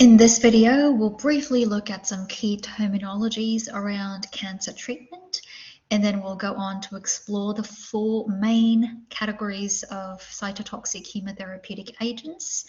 In this video, we'll briefly look at some key terminologies around cancer treatment, and then we'll go on to explore the four main categories of cytotoxic chemotherapeutic agents.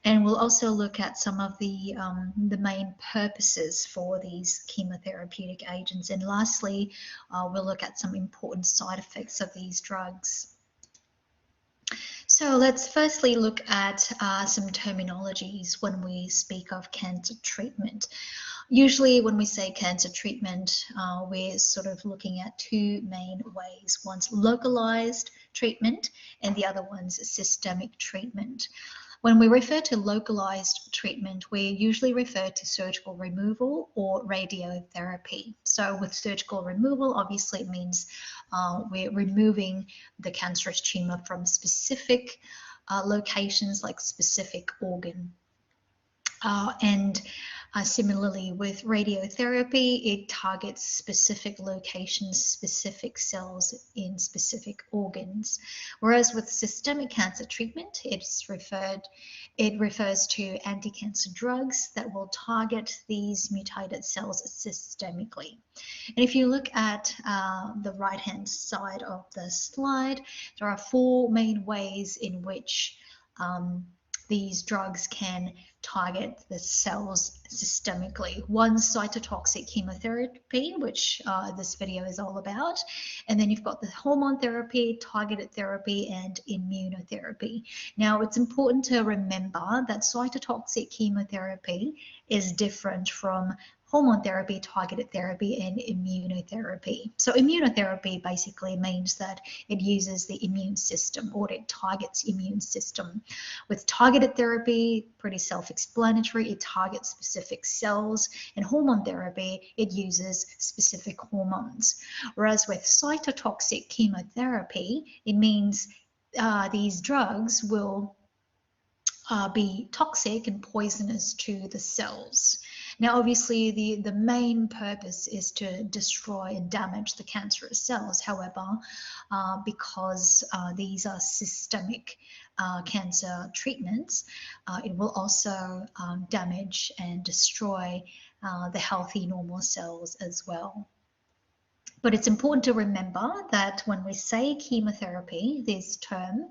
And we'll also look at some of the main purposes for these chemotherapeutic agents. And lastly, we'll look at some important side effects of these drugs. So let's firstly look at some terminologies when we speak of cancer treatment. Usually when we say cancer treatment, we're sort of looking at two main ways. One's localized treatment and the other one's systemic treatment. When we refer to localized treatment, we usually refer to surgical removal or radiotherapy. So with surgical removal, obviously it means we're removing the cancerous tumor from specific locations, like specific organ. Similarly with radiotherapy, it targets specific locations, specific cells in specific organs. Whereas with systemic cancer treatment, it refers to anti-cancer drugs that will target these mutated cells systemically. And if you look at the right-hand side of the slide, there are four main ways in which these drugs can target the cells systemically. One, cytotoxic chemotherapy, which this video is all about. And then you've got the hormone therapy, targeted therapy, and immunotherapy. Now, it's important to remember that cytotoxic chemotherapy is different from hormone therapy, targeted therapy, and immunotherapy. So immunotherapy basically means that it uses the immune system, or it targets immune system. With targeted therapy, pretty self-explanatory, it targets specific cells, and hormone therapy, it uses specific hormones. Whereas with cytotoxic chemotherapy, it means these drugs will be toxic and poisonous to the cells. Now, obviously, the main purpose is to destroy and damage the cancerous cells. However, because these are systemic cancer treatments, it will also damage and destroy the healthy normal cells as well. But it's important to remember that when we say chemotherapy, this term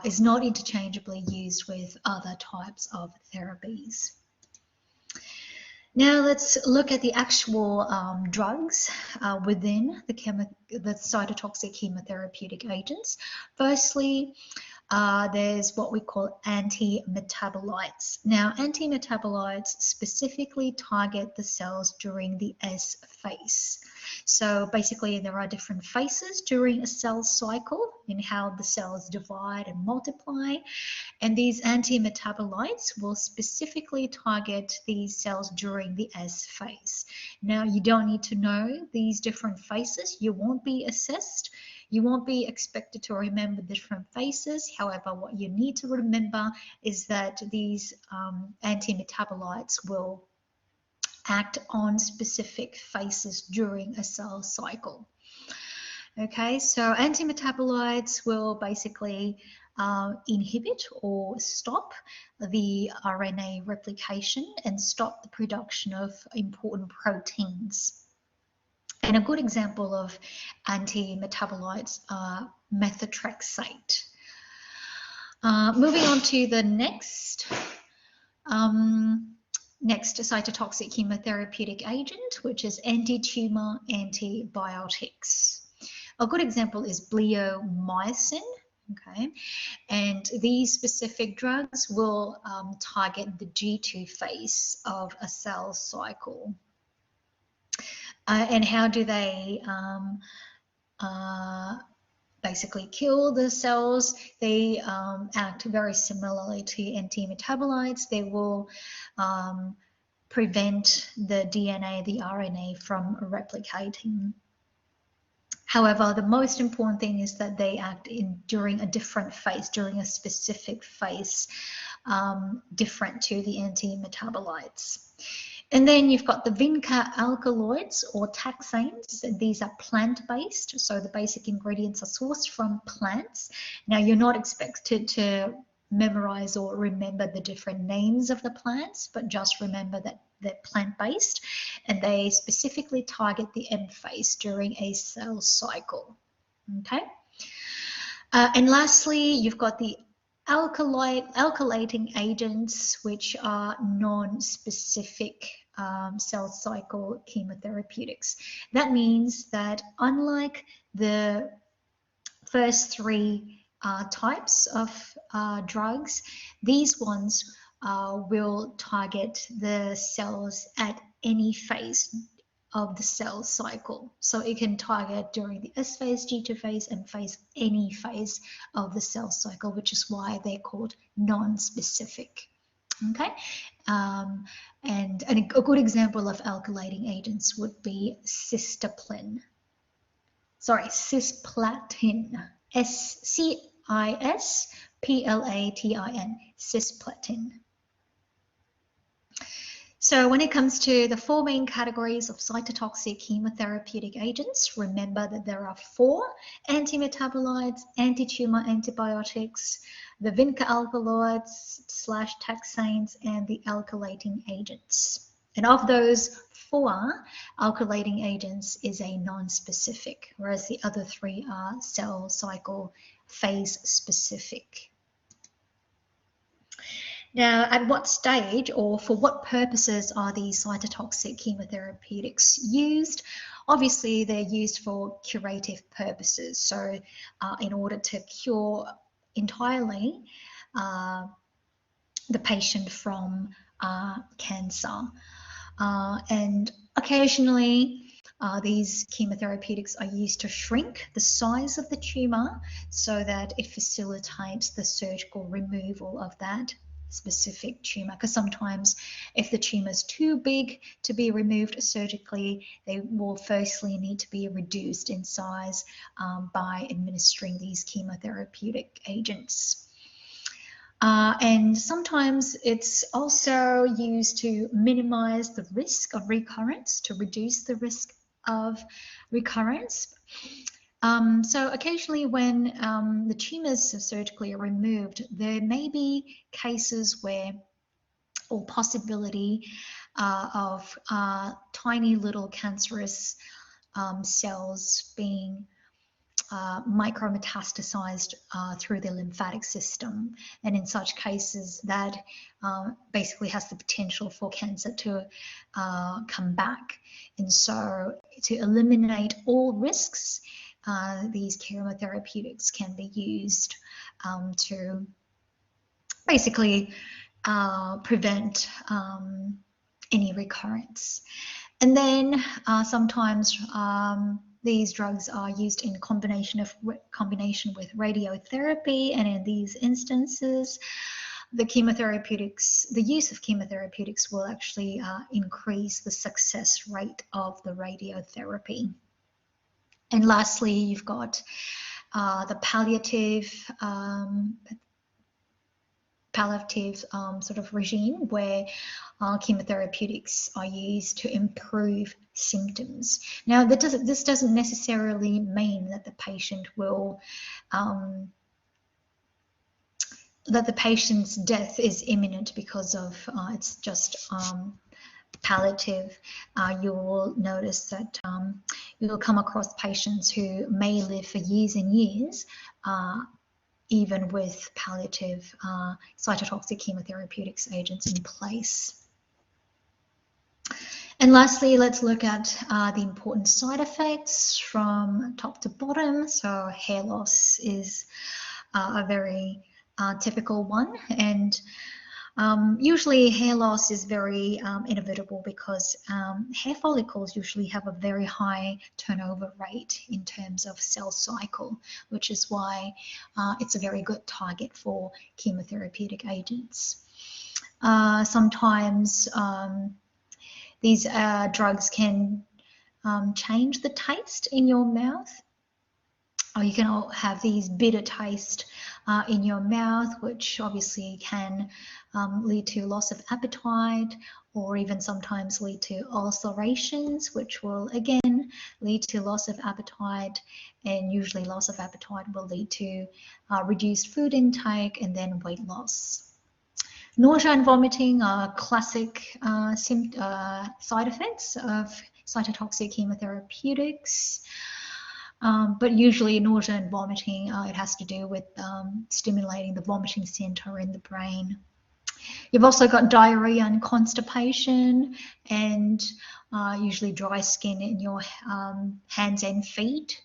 is not interchangeably used with other types of therapies. Now let's look at the actual drugs within the cytotoxic chemotherapeutic agents. Firstly, there's what we call anti-metabolites. Now, anti-metabolites specifically target the cells during the S phase. So basically, there are different phases during a cell cycle in how the cells divide and multiply. And these anti-metabolites will specifically target these cells during the S phase. Now, you don't need to know these different phases. You won't be assessed. You won't be expected to remember different phases. However, what you need to remember is that these anti-metabolites will act on specific phases during a cell cycle. Okay, so anti-metabolites will basically inhibit or stop the RNA replication and stop the production of important proteins. And a good example of anti-metabolites are methotrexate. Moving on to the next cytotoxic chemotherapeutic agent, which is anti-tumor antibiotics. A good example is bleomycin. Okay, and these specific drugs will target the G2 phase of a cell cycle. And how do they basically kill the cells? They act very similarly to anti-metabolites. They will prevent the DNA, the RNA from replicating. However, the most important thing is that they act during a different phase, during a specific phase, different to the anti-metabolites. And then you've got the vinca alkaloids or taxanes. These are plant-based, so the basic ingredients are sourced from plants. Now, you're not expected to memorize or remember the different names of the plants, but just remember that they're plant-based and they specifically target the end phase during a cell cycle. Okay. And lastly, you've got the alkylating agents, which are non-specific cell cycle chemotherapeutics. That means that unlike the first three types of drugs, these ones will target the cells at any phase of the cell cycle. So it can target during the S phase, G2 phase, and any phase of the cell cycle, which is why they're called non-specific. Okay, and a good example of alkylating agents would be cisplatin. Cisplatin, cisplatin. So when it comes to the four main categories of cytotoxic chemotherapeutic agents, remember that there are four: antimetabolites, anti-tumor antibiotics, the vinca alkaloids / taxanes, and the alkylating agents. And of those four, alkylating agents is a non-specific, whereas the other three are cell cycle phase specific. Now, at what stage or for what purposes are these cytotoxic chemotherapeutics used? Obviously, they're used for curative purposes. So in order to cure entirely the patient from cancer. And occasionally, these chemotherapeutics are used to shrink the size of the tumor so that it facilitates the surgical removal of that specific tumor, because sometimes if the tumor is too big to be removed surgically, they will firstly need to be reduced in size by administering these chemotherapeutic agents. And sometimes it's also used to minimize the risk of recurrence, to reduce the risk of recurrence. So occasionally when the tumors are surgically removed, there may be cases where, or possibility of tiny little cancerous cells being micrometastasized through the lymphatic system. And in such cases, that basically has the potential for cancer to come back. And so to eliminate all risks, these chemotherapeutics can be used to basically prevent any recurrence. And then sometimes these drugs are used in combination with radiotherapy, and in these instances, the use of chemotherapeutics will actually increase the success rate of the radiotherapy. And lastly, you've got the palliative sort of regime where chemotherapeutics are used to improve symptoms. Now, this doesn't necessarily mean that the patient will that the patient's death is imminent because of it's just palliative. You will notice that you will come across patients who may live for years and years even with palliative cytotoxic chemotherapeutics agents in place. And lastly, let's look at the important side effects from top to bottom. So hair loss is a very typical one, and usually hair loss is very inevitable because hair follicles usually have a very high turnover rate in terms of cell cycle, which is why it's a very good target for chemotherapeutic agents. Sometimes these drugs can change the taste in your mouth, or you can have these bitter taste in your mouth, which obviously can lead to loss of appetite, or even sometimes lead to ulcerations, which will again lead to loss of appetite, and usually loss of appetite will lead to reduced food intake and then weight loss. Nausea and vomiting are classic side effects of cytotoxic chemotherapeutics. But usually nausea and vomiting, it has to do with stimulating the vomiting center in the brain. You've also got diarrhea and constipation, and usually dry skin in your hands and feet.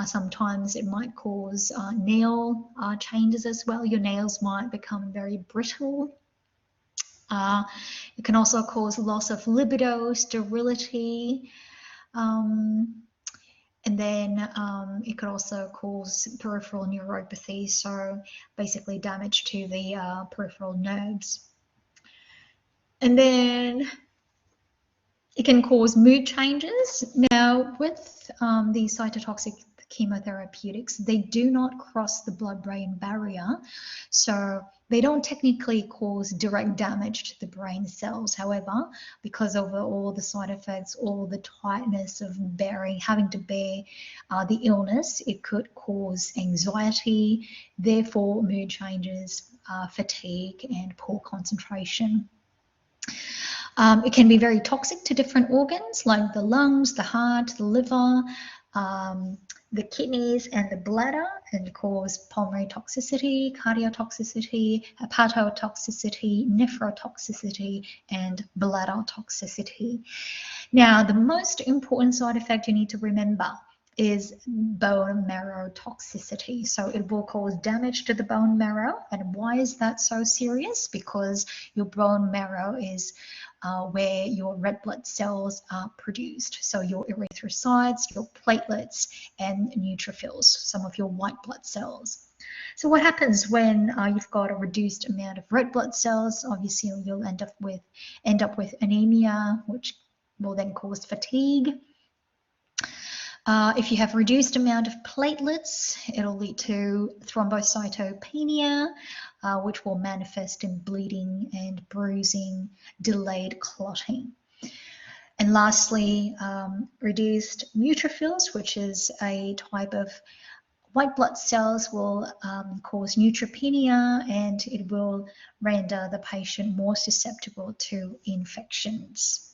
Sometimes it might cause nail changes as well. Your nails might become very brittle. It can also cause loss of libido, sterility, and then it could also cause peripheral neuropathy, so basically damage to the peripheral nerves. And then it can cause mood changes. Now, with these cytotoxic chemotherapeutics, they do not cross the blood-brain barrier, so they don't technically cause direct damage to the brain cells. However, because of all the side effects, all the tightness of having to bear the illness, it could cause anxiety, therefore mood changes, fatigue, and poor concentration. It can be very toxic to different organs like the lungs, the heart, the liver, the kidneys, and the bladder, and cause pulmonary toxicity, cardiotoxicity, hepatotoxicity, nephrotoxicity, and bladder toxicity. Now, the most important side effect you need to remember is bone marrow toxicity. So it will cause damage to the bone marrow. And why is that so serious? Because your bone marrow is where your red blood cells are produced. So your erythrocytes, your platelets, and neutrophils, some of your white blood cells. So what happens when you've got a reduced amount of red blood cells? Obviously, you'll end up with anemia, which will then cause fatigue. If you have reduced amount of platelets, it'll lead to thrombocytopenia, which will manifest in bleeding and bruising, delayed clotting. And lastly, reduced neutrophils, which is a type of white blood cells, will cause neutropenia, and it will render the patient more susceptible to infections.